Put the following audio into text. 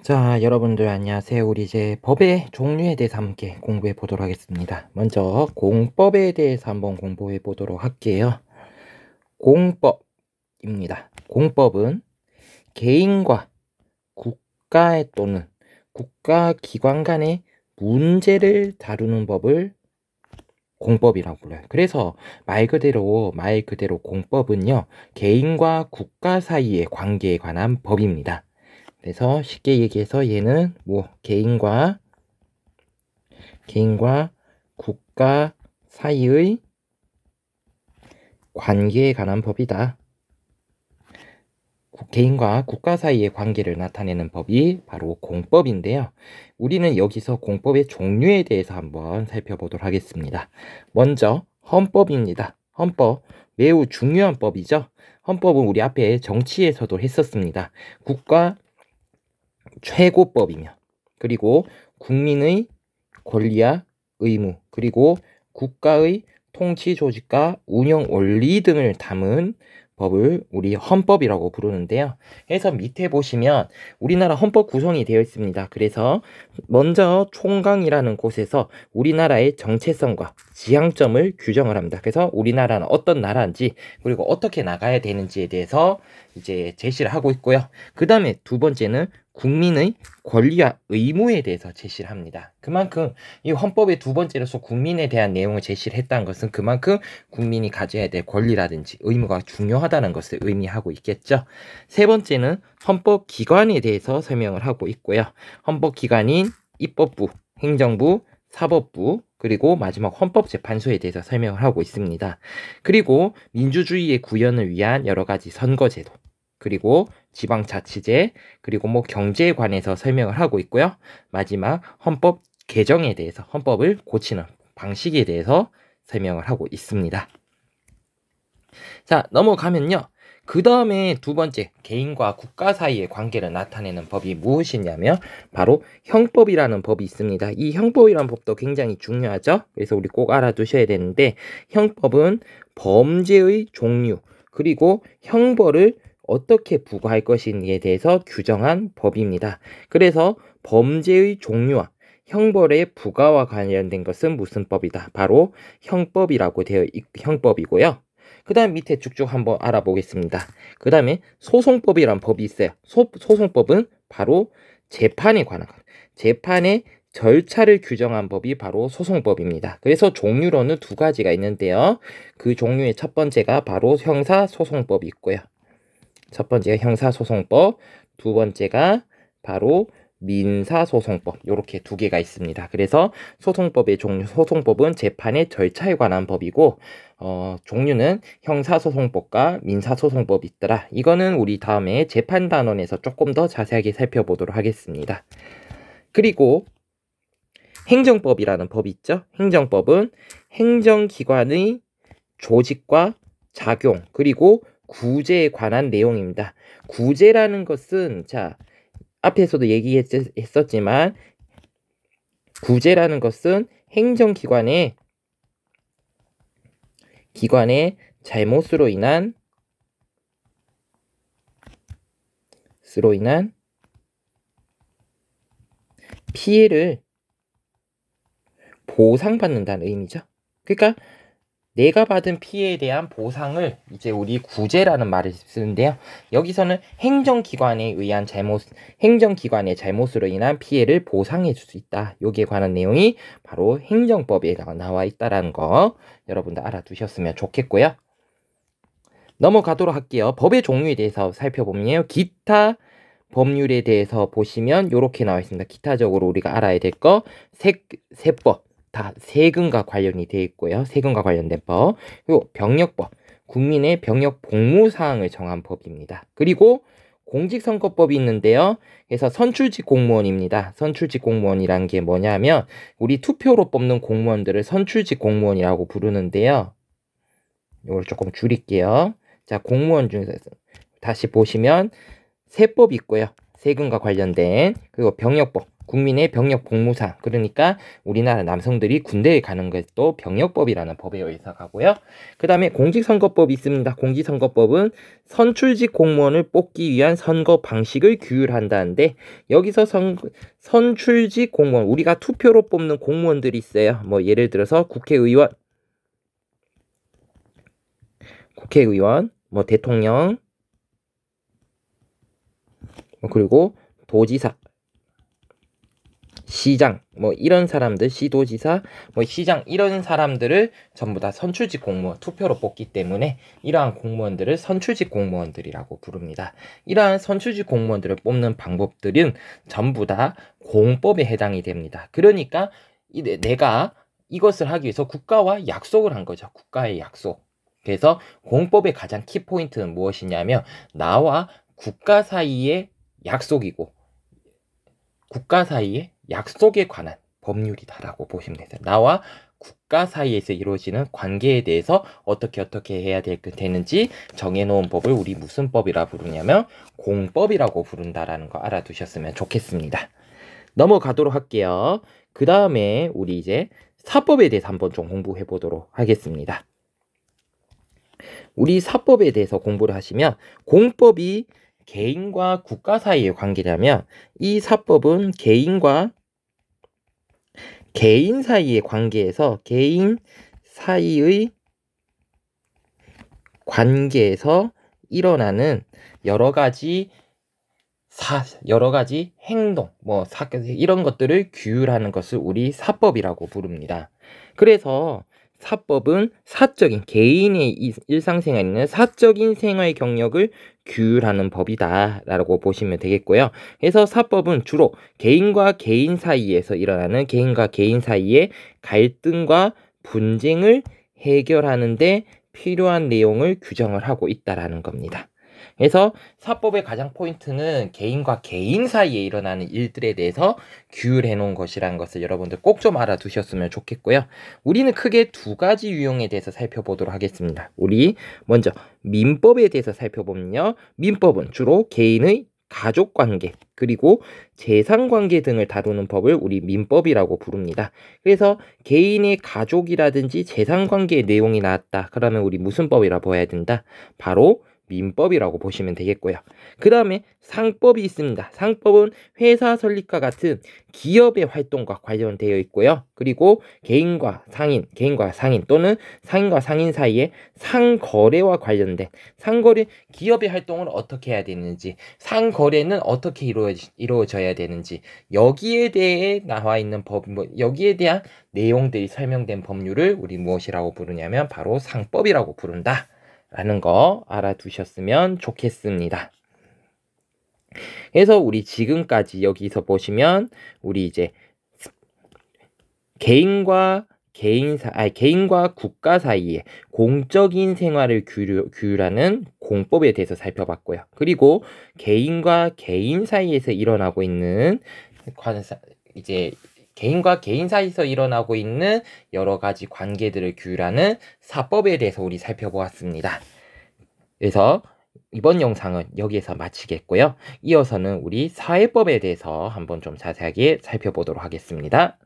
자, 여러분들 안녕하세요. 우리 이제 법의 종류에 대해서 함께 공부해 보도록 하겠습니다. 먼저 공법에 대해서 한번 공부해 보도록 할게요. 공법입니다. 공법은 개인과 국가 또는 국가기관 간의 문제를 다루는 법을 공법이라고 불러요. 그래서 말 그대로 공법은요, 개인과 국가 사이의 관계에 관한 법입니다. 그래서 쉽게 얘기해서 얘는 개인과 국가 사이의 관계에 관한 법이다. 개인과 국가 사이의 관계를 나타내는 법이 바로 공법인데요. 우리는 여기서 공법의 종류에 대해서 한번 살펴보도록 하겠습니다. 먼저 헌법입니다. 헌법, 매우 중요한 법이죠. 헌법은 우리 앞에 정치에서도 했었습니다. 국가 최고법이며, 그리고 국민의 권리와 의무, 그리고 국가의 통치 조직과 운영 원리 등을 담은 법을 우리 헌법이라고 부르는데요. 그래서 밑에 보시면 우리나라 헌법 구성이 되어 있습니다. 그래서 먼저 총강이라는 곳에서 우리나라의 정체성과 지향점을 규정을 합니다. 그래서 우리나라는 어떤 나라인지, 그리고 어떻게 나가야 되는지에 대해서 이제 제시를 하고 있고요. 그 다음에 두 번째는 국민의 권리와 의무에 대해서 제시를 합니다. 그만큼 이 헌법의 두 번째로서 국민에 대한 내용을 제시를 했다는 것은 그만큼 국민이 가져야 될 권리라든지 의무가 중요하다는 것을 의미하고 있겠죠. 세 번째는 헌법기관에 대해서 설명을 하고 있고요. 헌법기관인 입법부, 행정부, 사법부, 그리고 마지막 헌법재판소에 대해서 설명을 하고 있습니다. 그리고 민주주의의 구현을 위한 여러 가지 선거제도, 그리고 지방자치제, 그리고 경제에 관해서 설명을 하고 있고요. 마지막 헌법 개정에 대해서, 헌법을 고치는 방식에 대해서 설명을 하고 있습니다. 자, 넘어가면요. 그 다음에 두 번째, 개인과 국가 사이의 관계를 나타내는 법이 무엇이냐면 바로 형법이라는 법이 있습니다. 이 형법이라는 법도 굉장히 중요하죠. 그래서 우리 꼭 알아두셔야 되는데, 형법은 범죄의 종류, 그리고 형벌을 어떻게 부과할 것인지에 대해서 규정한 법입니다. 그래서 범죄의 종류와 형벌의 부과와 관련된 것은 무슨 법이다? 바로 형법이라고 형법이고요. 그 다음 밑에 쭉쭉 한번 알아보겠습니다. 그 다음에 소송법이란 법이 있어요. 소송법은 바로 재판에 관한 것, 재판의 절차를 규정한 법이 바로 소송법입니다. 그래서 종류로는 두 가지가 있는데요. 그 종류의 첫 번째가 바로 형사소송법이 있고요. 첫 번째가 형사소송법, 두 번째가 바로 민사소송법, 이렇게 두 개가 있습니다. 그래서 소송법의 종류, 소송법은 재판의 절차에 관한 법이고, 종류는 형사소송법과 민사소송법이 있더라. 이거는 우리 다음에 재판단원에서 조금 더 자세하게 살펴보도록 하겠습니다. 그리고 행정법이라는 법이 있죠. 행정법은 행정기관의 조직과 작용, 그리고 구제에 관한 내용입니다. 구제라는 것은, 자, 앞에서도 얘기했었지만, 구제라는 것은 행정기관의 잘못으로 인한 피해를 보상받는다는 의미죠. 그러니까 내가 받은 피해에 대한 보상을 이제 우리 구제라는 말을 쓰는데요. 여기서는 행정기관의 잘못으로 인한 피해를 보상해 줄 수 있다. 여기에 관한 내용이 바로 행정법에 나와 있다는 거 여러분들 알아두셨으면 좋겠고요. 넘어가도록 할게요. 법의 종류에 대해서 살펴보면요. 기타 법률에 대해서 보시면 이렇게 나와 있습니다. 기타적으로 우리가 알아야 될 거 세법. 다 세금과 관련이 되어 있고요. 세금과 관련된 법. 그리고 병력법, 국민의 병력 복무 사항을 정한 법입니다. 그리고 공직선거법이 있는데요. 그래서 선출직 공무원입니다. 선출직 공무원이란 게 뭐냐면 우리 투표로 뽑는 공무원들을 선출직 공무원이라고 부르는데요. 이걸 조금 줄일게요. 자, 공무원 중에서 다시 보시면 세법이 있고요. 세금과 관련된, 그리고 병력법, 국민의 병역 복무상, 그러니까 우리나라 남성들이 군대에 가는 것도 병역법이라는 법에 의해서 가고요. 그 다음에 공직선거법이 있습니다. 공직선거법은 선출직 공무원을 뽑기 위한 선거 방식을 규율한다는데, 여기서 선출직 공무원, 우리가 투표로 뽑는 공무원들이 있어요. 뭐 예를 들어서 국회의원, 뭐 대통령, 그리고 도지사, 시장, 뭐 이런 사람들, 시도지사, 뭐 시장, 이런 사람들을 전부 다 선출직 공무원, 투표로 뽑기 때문에 이러한 공무원들을 선출직 공무원들이라고 부릅니다. 이러한 선출직 공무원들을 뽑는 방법들은 전부 다 공법에 해당이 됩니다. 그러니까 내가 이것을 하기 위해서 국가와 약속을 한 거죠. 국가의 약속. 그래서 공법의 가장 키포인트는 무엇이냐면, 나와 국가 사이의 약속이고, 국가 사이의 약속에 관한 법률이다라고 보시면 되죠. 나와 국가 사이에서 이루어지는 관계에 대해서 어떻게 해야 되는지 정해놓은 법을 우리 무슨 법이라 부르냐면 공법이라고 부른다라는 거 알아두셨으면 좋겠습니다. 넘어가도록 할게요. 그 다음에 우리 이제 사법에 대해서 한번 좀 공부해 보도록 하겠습니다. 우리 사법에 대해서 공부를 하시면, 공법이 개인과 국가 사이의 관계라면 이 사법은 개인과 개인 사이의 관계에서, 개인 사이의 관계에서 일어나는 여러 가지 행동, 이런 것들을 규율하는 것을 우리 사법이라고 부릅니다. 그래서 사법은 사적인, 개인의 일상생활에는 사적인 생활 경력을 규율하는 법이다 라고 보시면 되겠고요. 그래서 사법은 주로 개인과 개인 사이에서 일어나는, 개인과 개인 사이의 갈등과 분쟁을 해결하는 데 필요한 내용을 규정을 하고 있다라는 겁니다. 그래서 사법의 가장 포인트는 개인과 개인 사이에 일어나는 일들에 대해서 규율해 놓은 것이라는 것을 여러분들 꼭 좀 알아두셨으면 좋겠고요. 우리는 크게 두 가지 유형에 대해서 살펴보도록 하겠습니다. 우리 먼저 민법에 대해서 살펴보면요, 민법은 주로 개인의 가족관계 그리고 재산관계 등을 다루는 법을 우리 민법이라고 부릅니다. 그래서 개인의 가족이라든지 재산관계의 내용이 나왔다 그러면 우리 무슨 법이라 봐야 된다? 바로 민법이라고 보시면 되겠고요. 그 다음에 상법이 있습니다. 상법은 회사 설립과 같은 기업의 활동과 관련되어 있고요. 그리고 개인과 상인 또는 상인과 상인 사이에 상거래와 관련된, 상거래, 기업의 활동을 어떻게 해야 되는지, 상거래는 어떻게 이루어져야 되는지, 여기에 대해 나와 있는 여기에 대한 내용들이 설명된 법률을 우리 무엇이라고 부르냐면 바로 상법이라고 부른다 라는 거 알아두셨으면 좋겠습니다. 그래서 우리 지금까지 여기서 보시면 우리 이제 개인과 국가 사이에 공적인 생활을 규율하는 공법에 대해서 살펴봤고요. 그리고 개인과 개인 사이에서 일어나고 있는 개인과 개인 사이에서 일어나고 있는 여러 가지 관계들을 규율하는 사법에 대해서 우리 살펴보았습니다. 그래서 이번 영상은 여기에서 마치겠고요. 이어서는 우리 사회법에 대해서 한번 좀 자세하게 살펴보도록 하겠습니다.